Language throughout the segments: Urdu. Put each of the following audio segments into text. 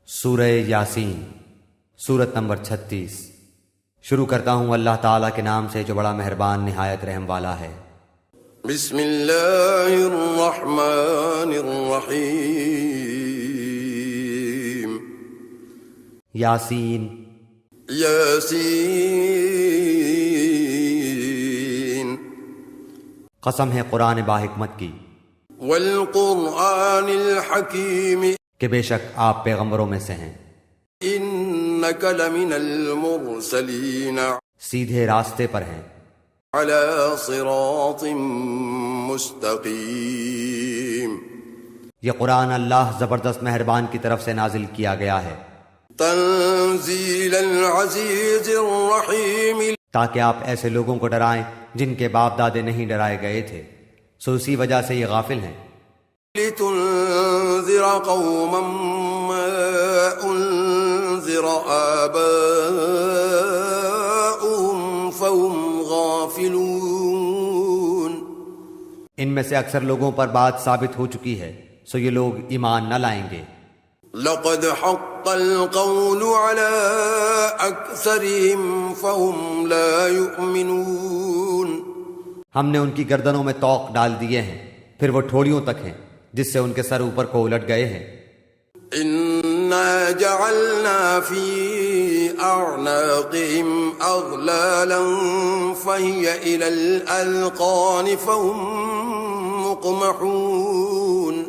سورہ یاسین، سورت نمبر 36۔ شروع کرتا ہوں اللہ تعالیٰ کے نام سے جو بڑا مہربان نہایت رحم والا ہے۔ بسم اللہ الرحمن الرحیم۔ یاسین، یاسین، قسم ہے قرآن باحکمت کی، والقرآن الحکیم، کہ بے شک آپ پیغمبروں میں سے ہیں، انک لمن المرسلین، سیدھے راستے پر ہیں، علی صراط مستقیم۔ یہ قرآن اللہ زبردست مہربان کی طرف سے نازل کیا گیا ہے، تنزیل العزیز الرحیم، تاکہ آپ ایسے لوگوں کو ڈرائیں جن کے باپ دادے نہیں ڈرائے گئے تھے، سو اسی وجہ سے یہ غافل ہیں۔ لتنذر قوما ما انذر آباؤهم فهم غافلون۔ ان میں سے اکثر لوگوں پر بات ثابت ہو چکی ہے، سو یہ لوگ ایمان نہ لائیں گے۔ لقد حق القول على اکثرهم فهم لا يؤمنون۔ ہم نے ان کی گردنوں میں طوق ڈال دیے ہیں، پھر وہ ٹھوڑیوں تک ہیں جس سے ان کے سر اوپر کو الٹ گئے ہیں۔ انا جعلنا في اعناقهم اغلالا فهي الى الاذقان فهم مقمحون۔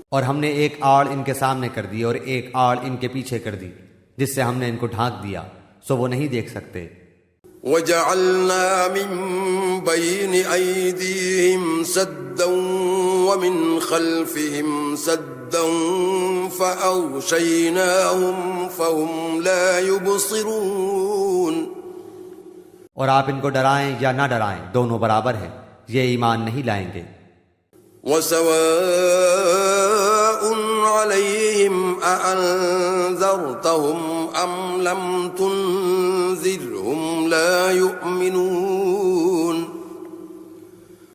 اور ہم نے ایک آڑ ان کے سامنے کر دی اور ایک آڑ ان کے پیچھے کر دی، جس سے ہم نے ان کو ڈھانک دیا، سو وہ نہیں دیکھ سکتے۔ وجعلنا من بين أيديهم سدا ومن خلفهم سدا فأغشيناهم فهم لا يبصرون۔ اور آپ ان کو ڈرائیں یا نہ ڈرائیں دونوں برابر ہیں، یہ ایمان نہیں لائیں گے۔ وسواء عليهم أأنذرتهم أم لم تنذرهم لا يؤمنون۔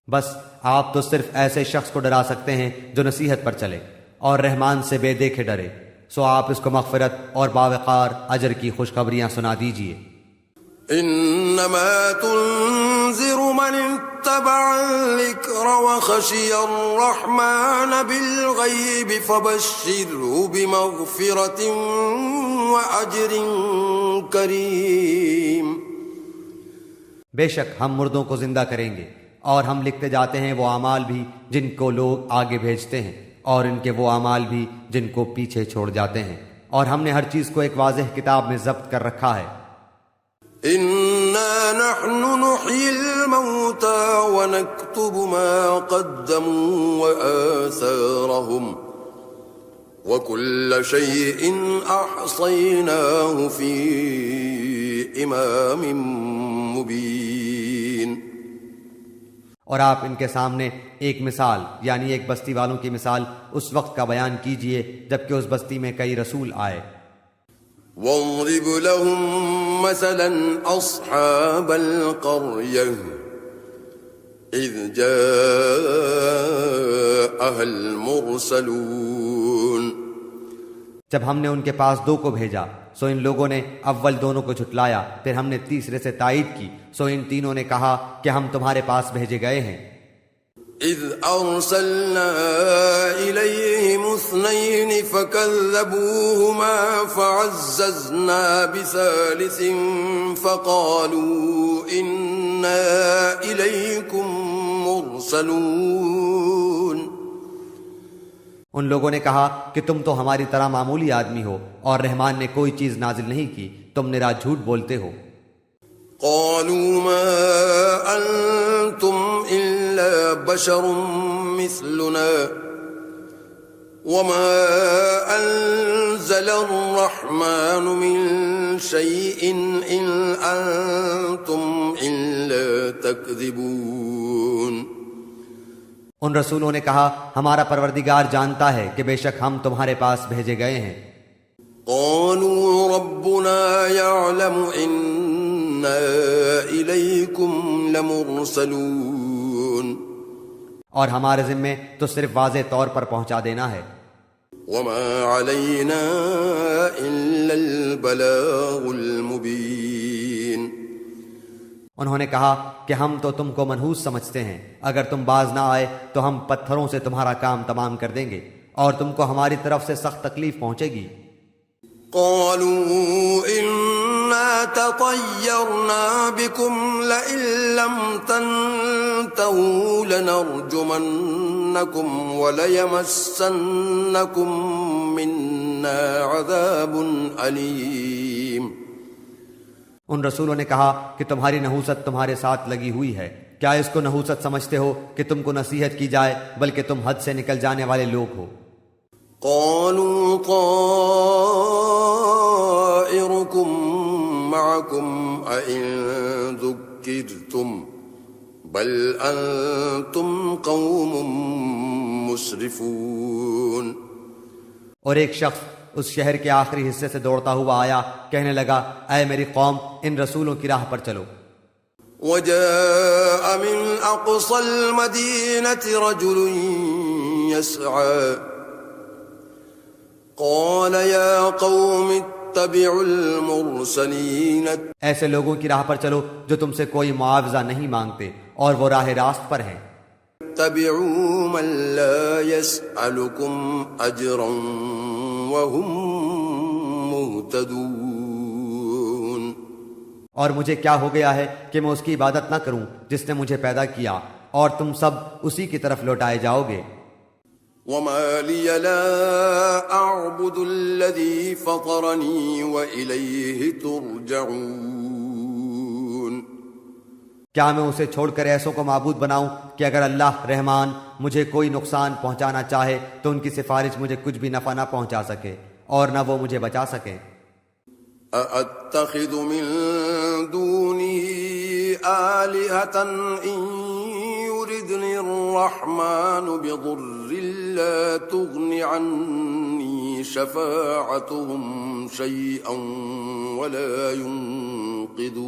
بس آپ تو صرف ایسے شخص کو ڈرا سکتے ہیں جو نصیحت پر چلے اور رحمان سے بے دیکھے ڈرے، سو آپ اس کو مغفرت اور باوقار اجر کی خوشخبریاں سنا دیجئے۔ انما تنذر من اتبع الذکر وخشی الرحمن بالغیب فبشره بمغفرة واجر کریم۔ بے شک ہم مردوں کو زندہ کریں گے، اور ہم لکھتے جاتے ہیں وہ اعمال بھی جن کو لوگ آگے بھیجتے ہیں، اور ان کے وہ اعمال بھی جن کو پیچھے چھوڑ جاتے ہیں، اور ہم نے ہر چیز کو ایک واضح کتاب میں ضبط کر رکھا ہے۔ انا نحن نحيي الموتى ونكتب ما قدموا وآثارهم وكل شيء احصيناه في امام مبين۔ اور آپ ان کے سامنے ایک مثال یعنی ایک بستی والوں کی مثال اس وقت کا بیان کیجئے جبکہ اس بستی میں کئی رسول آئے۔ واضرب لهم مثلا اصحاب القرية اذ جاءها المرسلون۔ جب ہم نے ان کے پاس دو کو بھیجا سو ان لوگوں نے اول دونوں کو جھٹلایا، پھر ہم نے تیسرے سے تائید کی، سو ان تینوں نے کہا کہ ہم تمہارے پاس بھیجے گئے ہیں۔ اذ ارسلنا الیہم اثنین فکذبوہما فعززنا بثالث فقالوا انا الیکم مرسلون۔ ان لوگوں نے کہا کہ تم تو ہماری طرح معمولی آدمی ہو اور رحمان نے کوئی چیز نازل نہیں کی، تم نرا جھوٹ بولتے ہو۔ قالوا ما انتم الا بشر مثلنا وما انزل الرحمن من شيء ان انتم الا تكذبون۔ ان رسولوں نے کہا ہمارا پروردگار جانتا ہے کہ بے شک ہم تمہارے پاس بھیجے گئے ہیں۔ قالوا ربنا يعلم انا الیکم لمرسلون۔ اور ہمارے ذمے تو صرف واضح طور پر پہنچا دینا ہے۔ وما علينا إلا البلاغ المبين. انہوں نے کہا کہ ہم تو تم کو منحوس سمجھتے ہیں، اگر تم باز نہ آئے تو ہم پتھروں سے تمہارا کام تمام کر دیں گے اور تم کو ہماری طرف سے سخت تکلیف پہنچے گی. قالوا إنا تطيرنا بكم لئن لم تنتهوا لنرجمنكم وليمسنكم منا عذاب أليم. ان رسولوں نے کہا کہ تمہاری نحوست تمہارے ساتھ لگی ہوئی ہے، کیا اس کو نحوست سمجھتے ہو کہ تم کو نصیحت کی جائے، بلکہ تم حد سے نکل جانے والے لوگ ہو. قالوا طائركم معكم أئن ذكرتم بل أنتم قوم مسرفون. اور ایک شخص اس شہر کے آخری حصے سے دوڑتا ہوا آیا، کہنے لگا اے میری قوم، ان رسولوں کی راہ پر چلو. وجاء من أقصى المدينة رجل يسعى قال يا قوم اتبعوا المرسلين. ایسے لوگوں کی راہ پر چلو جو تم سے کوئی معاوضہ نہیں مانگتے اور وہ راہ راست پر ہیں. اتبعوا من لا يسألكم أجرا وهم مهتدون. اور مجھے کیا ہو گیا ہے کہ میں اس کی عبادت نہ کروں جس نے مجھے پیدا کیا اور تم سب اسی کی طرف لوٹائے جاؤ گے. وما لي لا أعبد الذي فطرني وإليه ترجعون. کیا میں اسے چھوڑ کر ایسوں کو معبود بناؤں کہ اگر اللہ رحمان مجھے کوئی نقصان پہنچانا چاہے تو ان کی سفارش مجھے کچھ بھی نفع نہ پہنچا سکے اور نہ وہ مجھے بچا سکیں. أأتخذ من دونه آلهة إن يردني الرحمن بضر لا تغن عني شفاعتهم شيئا ولا ينقذون.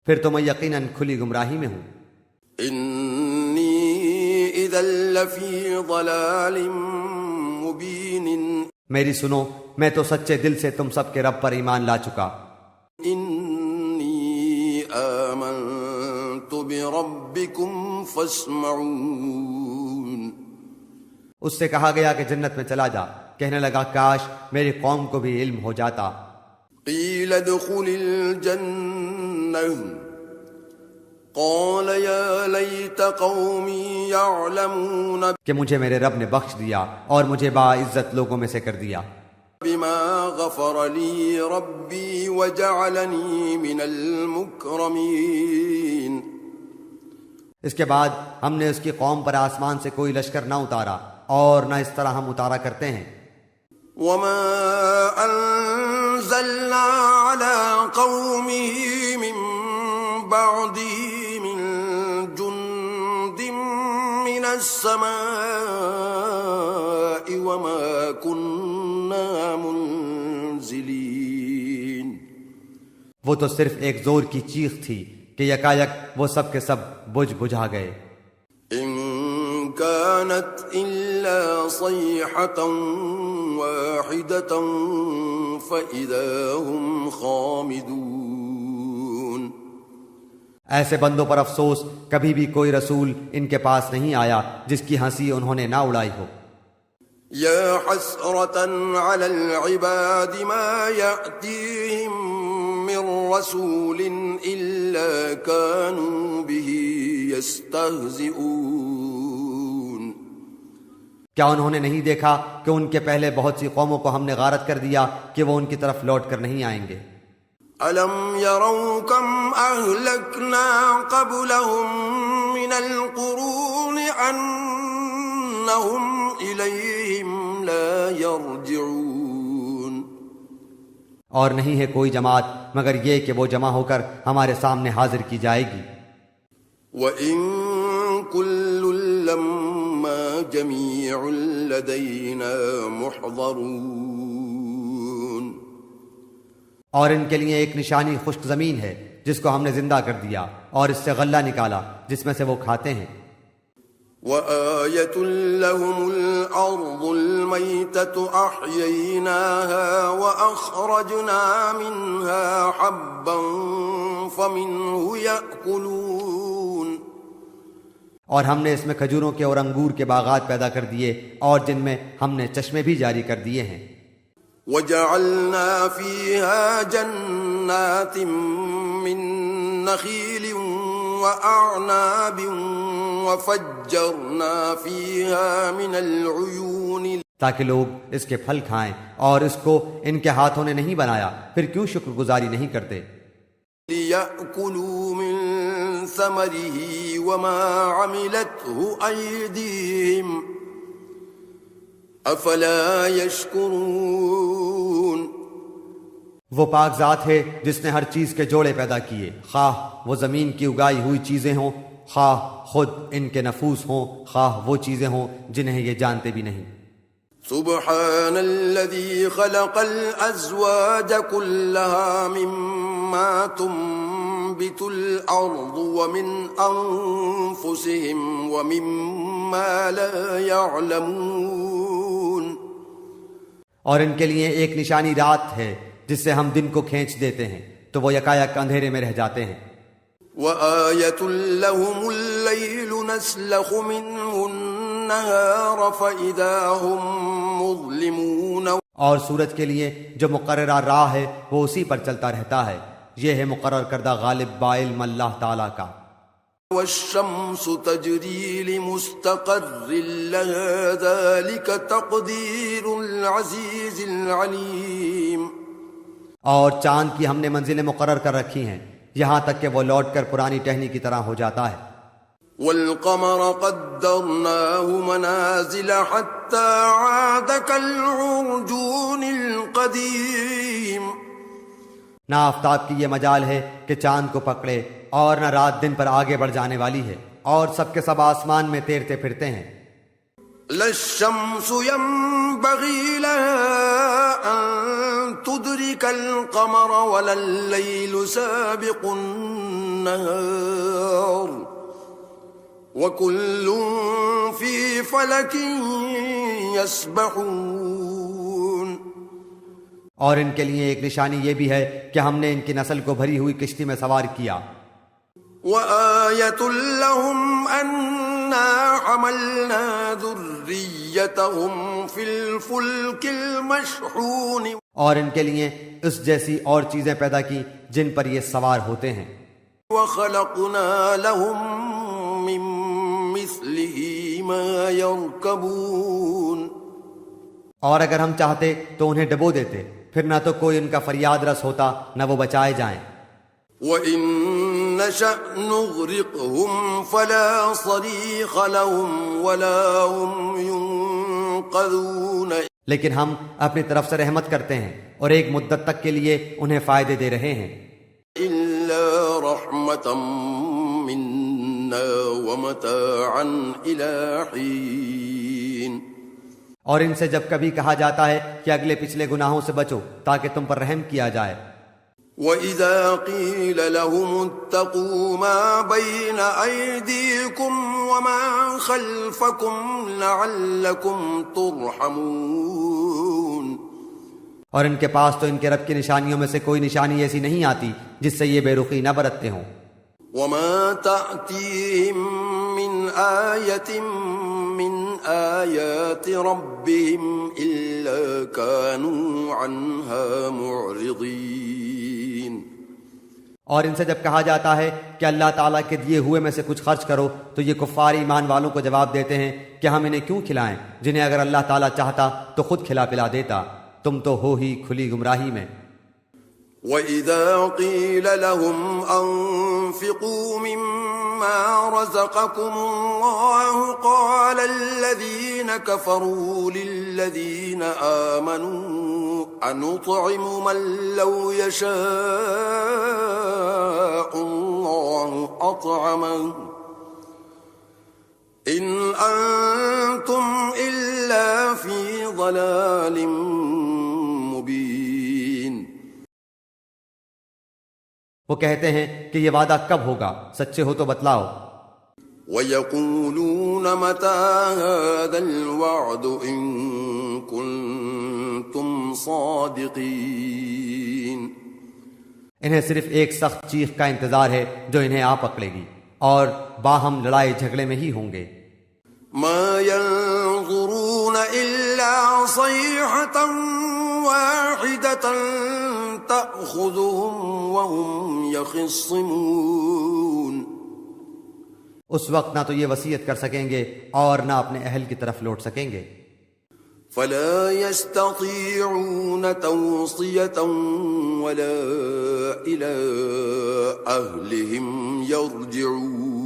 پھر تو میں یقیناً کھلی گمراہی میں ہوں. إني إذا لفي ضلال مبين. میری سنو، میں تو سچے دل سے تم سب کے رب پر ایمان لا چکا. إني آمنت بربكم فاسمعون. اس سے کہا گیا کہ جنت میں چلا جا. کہنے لگا کاش میری قوم کو بھی علم ہو جاتا. قيل ادخل الجنة قال يا ليت قومي يعلمون. کہ مجھے میرے رب نے بخش دیا اور مجھے باعزت لوگوں میں سے کر دیا. بما غفر لي ربي وجعلني من المكرمين. اس کے بعد ہم نے اس کی قوم پر آسمان سے کوئی لشکر نہ اتارا اور نہ اس طرح ہم اتارا کرتے ہیں. وما أنزلنا على قومه من بعده من جند من السماء وما كنا منزلين. وہ تو صرف ایک زور کی چیخ تھی کہ یکایک وہ سب کے سب بجھ بجھا گئے. إن كانت إلا صيحة واحدة فإذا هم خامدون. ایسے بندوں پر افسوس، کبھی بھی کوئی رسول ان کے پاس نہیں آیا جس کی ہنسی انہوں نے نہ اڑائی ہو. يا حسرة على العباد ما يأتيهم من رسول إلا كانوا به يستهزئون. کیا انہوں نے نہیں دیکھا کہ ان کے پہلے بہت سی قوموں کو ہم نے غارت کر دیا کہ وہ ان کی طرف لوٹ کر نہیں آئیں گے. ألم يروا كم أهلكنا قبلهم من القرون أنهم إليهم لا يرجعون. اور نہیں ہے کوئی جماعت مگر یہ کہ وہ جمع ہو کر ہمارے سامنے حاضر کی جائے گی. وَإِن كُلٌّ لَّمَّا جَمِيعٌ لَّدَيْنَا مُحْضَرُونَ. اور ان کے لیے ایک نشانی خشک زمین ہے جس کو ہم نے زندہ کر دیا اور اس سے غلہ نکالا جس میں سے وہ کھاتے ہیں. وآية لهم الأرض الميتة أحييناها وأخرجنا منها حبا فمنه يأكلون اور ہم نے اس میں کھجوروں کے اور انگور کے باغات پیدا کر دیے اور جن میں ہم نے چشمے بھی جاری کر دیے ہیں. وجعلنا فيها جنات من نخيل وأعناب وفجرنا فيها من العيون تاکہ لوگ اس کے پھل کھائیں، اور اس کو ان کے ہاتھوں نے نہیں بنایا، پھر کیوں شکر گزاری نہیں کرتے؟ لِيَأْكُلُوا مِن ثَمَرِهِ وَمَا عَمِلَتْهُ أَيْدِيهِمْ أَفَلَا يَشْكُرُونَ وہ پاک ذات ہے جس نے ہر چیز کے جوڑے پیدا کیے، خواہ وہ زمین کی اگائی ہوئی چیزیں ہوں، خواہ خود ان کے نفوس ہوں، خواہ وہ چیزیں ہوں جنہیں یہ جانتے بھی نہیں. سبحان الذي خلق الأزواج كلها مما تنبت الأرض ومن أنفسهم ومما لا يعلمون. اور ان کے لیے ایک نشانی رات ہے جس سے ہم دن کو کھینچ دیتے ہیں تو وہ یکایک اندھیرے میں رہ جاتے ہیں. وآية لهم الليل نسلخ منه النهار فإذا هم مظلمون. اور سورج کے لیے جو مقررہ راہ ہے وہ اسی پر چلتا رہتا ہے، یہ ہے مقرر کردہ غالب بعلم اللہ تعالی کا. والشمس تجري لمستقر لها ذلك تقدير العزيز العليم. اور چاند کی ہم نے منزلیں مقرر کر رکھی ہیں یہاں تک کہ وہ لوٹ کر پرانی ٹہنی کی طرح ہو جاتا ہے. والقمر قدرناه منازل حتى عاد كالعرجون القديم. نہ آفتاب کی یہ مجال ہے کہ چاند کو پکڑے، اور نہ رات دن پر آگے بڑھ جانے والی ہے، اور سب کے سب آسمان میں تیرتے پھرتے ہیں. لا الشمس ينبغي لها أن تدرك القمر ولا الليل سابق النهار وكل في فلك يسبحون. اور ان کے لیے ایک نشانی یہ بھی ہے کہ ہم نے ان کی نسل کو بھری ہوئی کشتی میں سوار کیا. وآية لهم أنا حملنا ذريتهم في الفلك المشحون. اور ان کے لیے اس جیسی اور چیزیں پیدا کی جن پر یہ سوار ہوتے ہیں. وخلقنا لهم من مثله ما يركبون. اور اگر ہم چاہتے تو انہیں ڈبو دیتے، پھر نہ تو کوئی ان کا فریاد رس ہوتا نہ وہ بچائے جائیں. وَإِن نَّشَأْ نُغْرِقْهُمْ فَلَا صَرِيخَ لَهُمْ وَلَا هُمْ يُنقَذُونَ. لیکن ہم اپنی طرف سے رحمت کرتے ہیں اور ایک مدت تک کے لیے انہیں فائدے دے رہے ہیں. إِلَّا رَحْمَةً مِنَّا وَمَتَاعًا إِلَى حِينٍ. اور ان سے جب کبھی کہا جاتا ہے کہ اگلے پچھلے گناہوں سے بچو تاکہ تم پر رحم کیا جائے. وَإِذَا قِيلَ لَهُمُ اتَّقُوا مَا بَيْنَ أَيْدِيكُمْ وَمَا خَلْفَكُمْ لَعَلَّكُمْ تُرْحَمُونَ. اور ان کے پاس تو ان کے رب کی نشانیوں میں سے کوئی نشانی ایسی نہیں آتی جس سے یہ بے رخی نہ برتتے ہوں. وَمَا تَأْتِيهِم مِّنْ آيَةٍ مِّنْ آيَاتِ رَبِّهِمْ إِلَّا كَانُوا عَنْهَا مُعْرِضِينَ. اور ان سے جب کہا جاتا ہے کہ اللہ تعالیٰ کے دیے ہوئے میں سے کچھ خرچ کرو تو یہ کفار ایمان والوں کو جواب دیتے ہیں کہ ہم انہیں کیوں کھلائیں جنہیں اگر اللہ تعالیٰ چاہتا تو خود کھلا پلا دیتا، تم تو ہو ہی کھلی گمراہی میں. وَإِذَا قِيلَ لَهُمْ أَنفِقُوا مِمَّا رَزَقَكُمُ اللَّهُ قَالَ الَّذِينَ كَفَرُوا لِلَّذِينَ آمَنُوا أَنُطْعِمُ مَن لَّوْ يَشَاءُ اللَّهُ أَطْعَمَهُ إِنْ أَنتُمْ إِلَّا فِي ضَلَالٍ مُّبِينٍ. وہ کہتے ہیں کہ یہ وعدہ کب ہوگا، سچے ہو تو بتلاؤ. وَيَقُولُونَ مَتَى هَذَا الْوَعْدُ إِن كُنتُمْ صَادِقِينَ. انہیں صرف ایک سخت چیخ کا انتظار ہے جو انہیں آ پکڑے گی، اور باہم لڑائی جھگڑے میں ہی ہوں گے. مَا يَنظُرُونَ إِلَّا صَيْحَةً وَاحِدَةً تَأْخُذُهُمْ وَهُمْ يَخِصِّمُونَ. اس وقت نہ تو یہ وصیت کر سکیں گے اور نہ اپنے اہل کی طرف لوٹ سکیں گے. فَلَا يَسْتَطِيعُونَ تَوْصِيَةً وَلَا إِلَىٰ أَهْلِهِمْ يَرْجِعُونَ.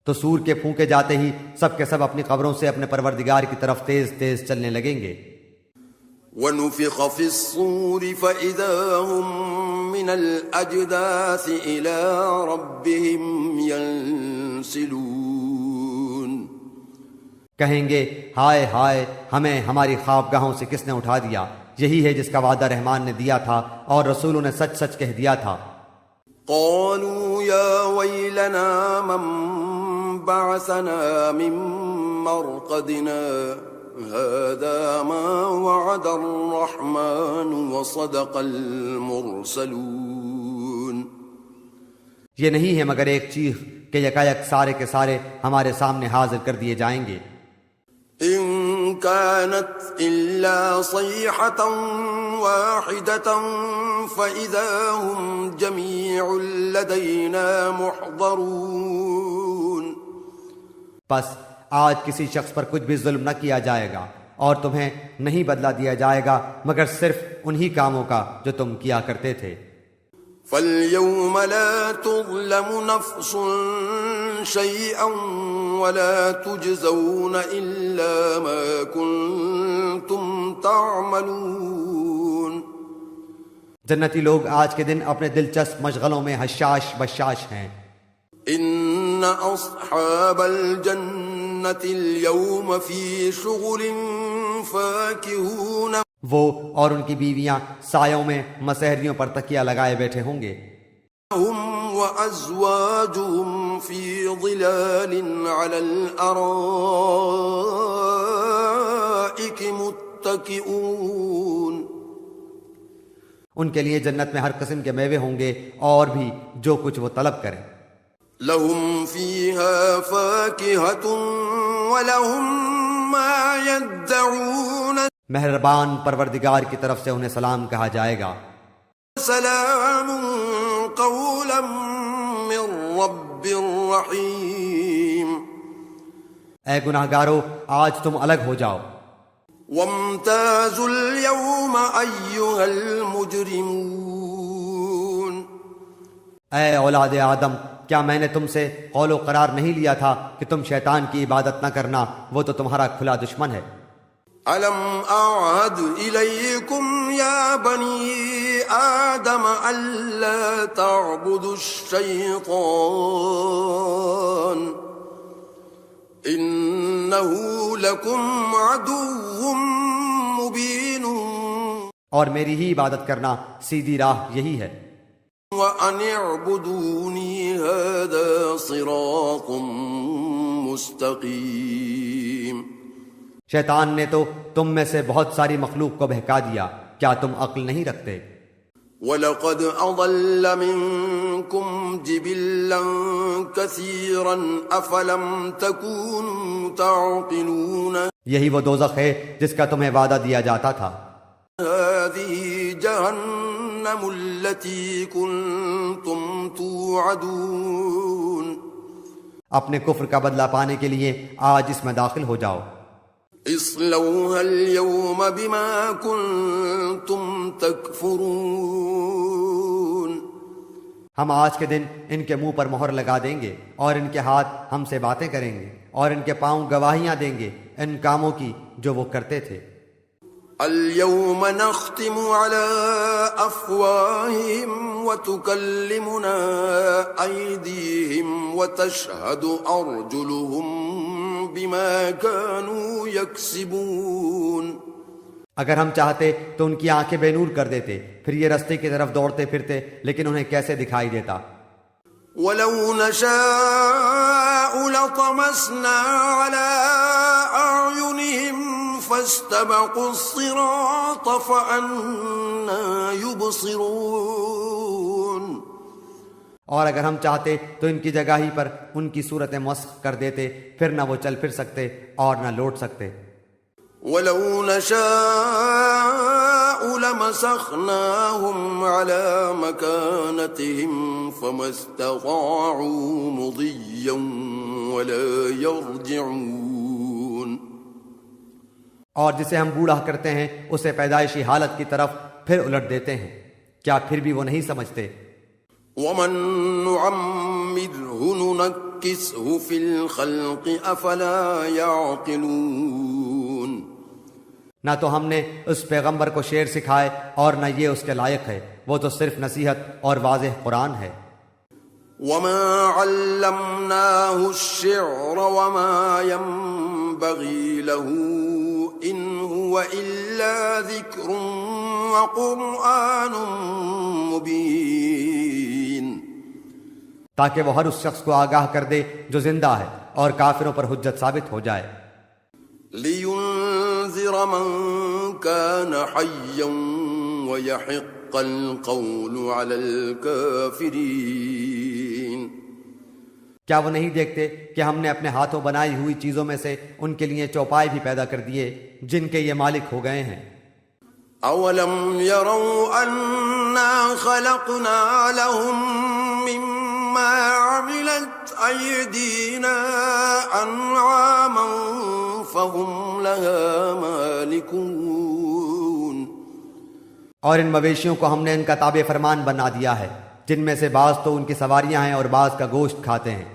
تو سور کے پھونکے جاتے ہی سب کے سب اپنی قبروں سے اپنے پروردگار کی طرف تیز تیز چلنے لگیں گے. وَنُفِخَ فِي الصُّورِ فَإِذَا هُم مِّنَ الْأَجْدَاثِ إِلَىٰ رَبِّهِمْ يَنسِلُونَ. کہیں گے ہائے ہائے، ہمیں ہماری خوابگاہوں سے کس نے اٹھا دیا. یہی ہے جس کا وعدہ رحمان نے دیا تھا اور رسولوں نے سچ سچ کہہ دیا تھا. قالوا يا ويلنا من بعثنا من مرقدنا هذا ما وعد الرحمن وصدق المرسلون. یہ نہیں ہے مگر ایک چیخ کہ یکایک سارے کے سارے ہمارے سامنے حاضر کر دیے جائیں گے. إن كانت إلا صيحة واحدة فإذا هم جميع لدينا محضرون. پس آج کسی شخص پر کچھ بھی ظلم نہ کیا جائے گا اور تمہیں نہیں بدلہ دیا جائے گا مگر صرف انہی کاموں کا جو تم کیا کرتے تھے. فَالْيَوْمَ لَا تُظْلَمُ نَفْسٌ شَيْئًا وَلَا تُجْزَوْنَ إِلَّا مَا كُنتُمْ تَعْمَلُونَ. جنتی لوگ آج کے دن اپنے دلچسپ مشغلوں میں حشاش بشاش ہیں. إِنَّ أَصْحَابَ الْجَنَّةِ الْيَوْمَ فِي شُغُلٍ فَاكِهُونَ. وہ اور ان کی بیویاں سایوں میں مسحریوں پر تکیہ لگائے بیٹھے ہوں گے. هُمْ وَأَزْوَاجُهُمْ فِي ظِلَالٍ عَلَى الْأَرَائِكِ مُتَّكِئُونَ. ان کے لیے جنت میں ہر قسم کے میوے ہوں گے اور بھی جو کچھ وہ طلب کریں. لَهُمْ فِيهَا فَاكِهَةٌ وَلَهُمْ مَا يَدَّعُونَ. مہربان پروردگار کی طرف سے انہیں سلام کہا جائے گا. سلام قولا من رب رحیم. اے گناہگارو، آج تم الگ ہو جاؤ. وامتازوا اليوم ایها المجرمون. اے اولاد آدم، کیا میں نے تم سے قول و قرار نہیں لیا تھا کہ تم شیطان کی عبادت نہ کرنا؟ وہ تو تمہارا کھلا دشمن ہے. أَلَمْ أَعْهَدْ إِلَيْكُمْ يَا بَنِي آدَمَ أَلَّا تَعْبُدُوا الشَّيْطَانَ إِنَّهُ لَكُمْ عَدُوٌّ مُبِينٌ. اور میری ہی عبادت کرنا سیدھی راہ یہی ہے. وَأَنِ اعْبُدُونِي هَذَا صِرَاطٌ مُسْتَقِيمٌ. شیطان نے تو تم میں سے بہت ساری مخلوق کو بہکا دیا، کیا تم عقل نہیں رکھتے؟ وَلَقَدْ أَضَلَّ مِنْكُمْ جِبِلًّا كَثِيرًا أَفَلَمْ تَكُونُوا تَعْقِلُونَ. یہی وہ دوزخ ہے جس کا تمہیں وعدہ دیا جاتا تھا. هَذِهِ جَهَنَّمُ الَّتِي كُنْتُمْ تُوعَدُونَ. اپنے کفر کا بدلہ پانے کے لیے آج اس میں داخل ہو جاؤ. اصلوها اليوم بما كنتم تكفرون. ہم آج کے دن ان کے منہ پر مہر لگا دیں گے اور ان کے ہاتھ ہم سے باتیں کریں گے اور ان کے پاؤں گواہیاں دیں گے ان کاموں کی جو وہ کرتے تھے. اليوم نختم على أفواههم وتكلمنا أيديهم وتشهد أرجلهم بما كانوا يكسبون. اگر ہم چاہتے تو ان کی آنکھیں بے نور کر دیتے، پھر یہ رستے کی طرف دوڑتے پھرتے، لیکن انہیں کیسے دکھائی دیتا؟ ولو نشاء لطمسنا على أعينهم فاستبقوا الصراط فأنى يبصرون. اور اگر ہم چاہتے تو ان کی جگہ ہی پر ان کی صورتیں مسخ کر دیتے، پھر نہ وہ چل پھر سکتے اور نہ لوٹ سکتے. ولو نشاء لمسخناهم على مكانتهم فما استطاعوا مضيا ولا يرجعون. اور جسے ہم بوڑھا کرتے ہیں اسے پیدائشی حالت کی طرف پھر الٹ دیتے ہیں، کیا پھر بھی وہ نہیں سمجھتے؟ ومن نعمره ننكسه في الخلق افلا يعقلون. نہ تو ہم نے اس پیغمبر کو شعر سکھائے اور نہ یہ اس کے لائق ہے، وہ تو صرف نصیحت اور واضح قرآن ہے. وما علمناه الشعر وما ينبغي له ان هو الا ذكر وقرآن مبين. تاکہ وہ ہر اس شخص کو آگاہ کر دے جو زندہ ہے اور کافروں پر حجت ثابت ہو جائے. لينذر من كان حيا ويحق القول على الكافرين. کیا وہ نہیں دیکھتے کہ ہم نے اپنے ہاتھوں بنائی ہوئی چیزوں میں سے ان کے لیے چوپائے بھی پیدا کر دیے جن کے یہ مالک ہو گئے ہیں؟ اولم يروا انا خلقنا لهم مما عملت ايدينا انعاما فهم لها مالكون. اور ان مویشیوں کو ہم نے ان کا تابع فرمان بنا دیا ہے، جن میں سے بعض تو ان کی سواریاں ہیں اور بعض کا گوشت کھاتے ہیں.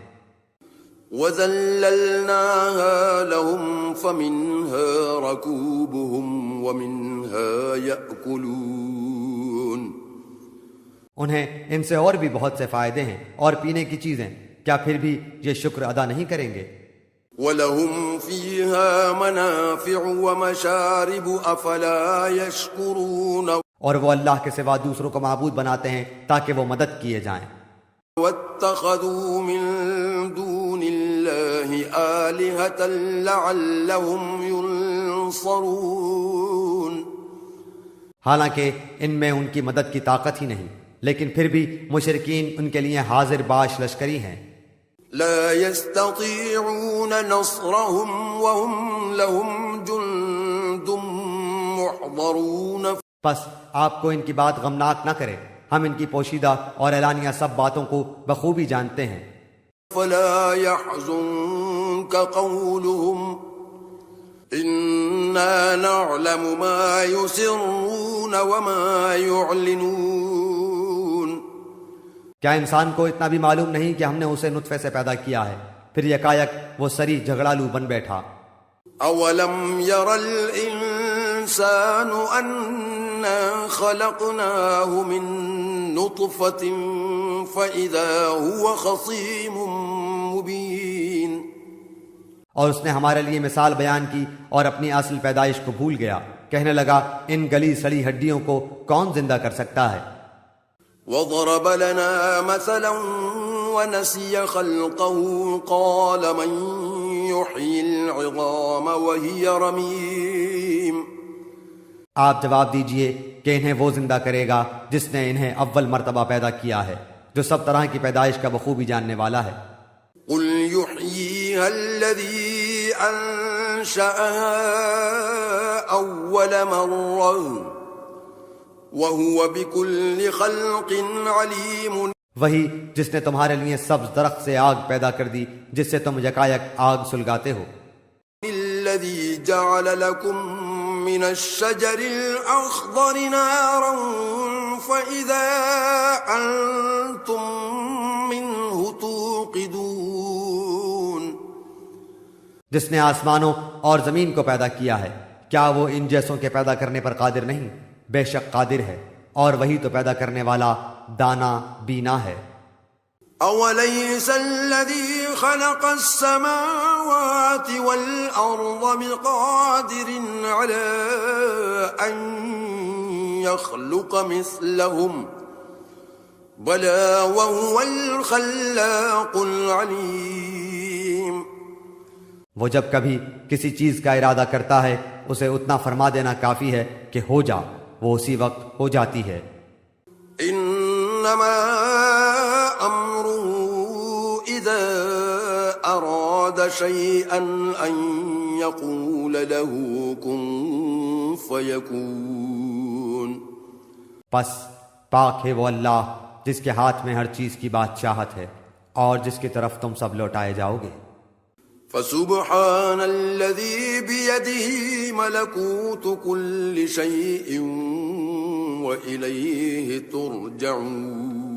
وَذَلَّلْنَاهَا لَهُمْ فَمِنْهَا رَكُوبُهُمْ وَمِنْهَا يَأْكُلُونَ. انہیں ان سے اور بھی بہت سے فائدے ہیں اور پینے کی چیزیں، کیا پھر بھی یہ شکر ادا نہیں کریں گے؟ وَلَهُمْ فِيهَا مَنَافِعُ وَمَشَارِبُ أَفَلَا يَشْكُرُونَ. اور وہ اللہ کے سوا دوسروں کو معبود بناتے ہیں تاکہ وہ مدد کیے جائیں. وَاتَّخَذُوا مِن دُونِ اللَّهِ آلِهَةً لَعَلَّهُمْ يُنصَرُونَ. حالانکہ ان میں ان کی مدد کی طاقت ہی نہیں، لیکن پھر بھی مشرکین ان کے لیے حاضر باش لشکری ہیں. لا يستطيعون نصرهم وهم لهم جند محضرون. پس آپ کو ان کی بات غمناک نہ کرے، ہم ان کی پوشیدہ اور اعلانیہ سب باتوں کو بخوبی جانتے ہیں. فلا يحزنك قولهم إنا نعلم ما يسرون وما يعلنون. کیا انسان کو اتنا بھی معلوم نہیں کہ ہم نے اسے نطفے سے پیدا کیا ہے، پھر یکایک وہ سری جھگڑالو بن بیٹھا. اولم ير الانسان انا خلقناه من نطفة فاذا هو خصيم مبين. اور اس نے ہمارے لیے مثال بیان کی اور اپنی اصل پیدائش کو بھول گیا، کہنے لگا ان گلی سڑی ہڈیوں کو کون زندہ کر سکتا ہے. وضرب لنا مثلا ونسي خلقه قال من يحيي العظام وهي رميم. آپ جواب دیجئے کہ انہیں وہ زندہ کرے گا جس نے انہیں اول مرتبہ پیدا کیا ہے، جو سب طرح کی پیدائش کا بخوبی جاننے والا ہے. قل يحييها الذي أنشأها أول مرة وَهُوَ بِكُلِّ خَلْقٍ عَلِيمٌ. وہی جس نے تمہارے لیے سبز درخت سے آگ پیدا کر دی جس سے تم یکایک آگ سلگاتے ہو. الَّذِي جَعَلَ لَكُم مِّنَ الشَّجَرِ الْأَخْضَرِ نَارًا فَإِذَا أَنتُم مِّنْهُ تُوقِدُونَ. جس نے آسمانوں اور زمین کو پیدا کیا ہے، کیا وہ ان جیسوں کے پیدا کرنے پر قادر نہیں؟ بے شک قادر ہے، اور وہی تو پیدا کرنے والا دانا بینا ہے. أَوَلَيْسَ الَّذِي خَلَقَ السَّمَاوَاتِ وَالْأَرْضَ بِقَادِرٍ عَلَىٰ أَن يَخْلُقَ مِثْلَهُمْ بلى وهو الخلاق العليم. وہ جب کبھی کسی چیز کا ارادہ کرتا ہے اسے اتنا فرما دینا کافی ہے کہ ہو جا، وہ اسی وقت ہو جاتی ہے. انما امره اذا اراد شيئا ان يقول له كن فيكون. پس پاک ہے وہ اللہ جس کے ہاتھ میں ہر چیز کی بادشاہت ہے اور جس کی طرف تم سب لوٹائے جاؤ گے. فسبحان الذي بيده ملكوت كل شيء وإليه ترجعون.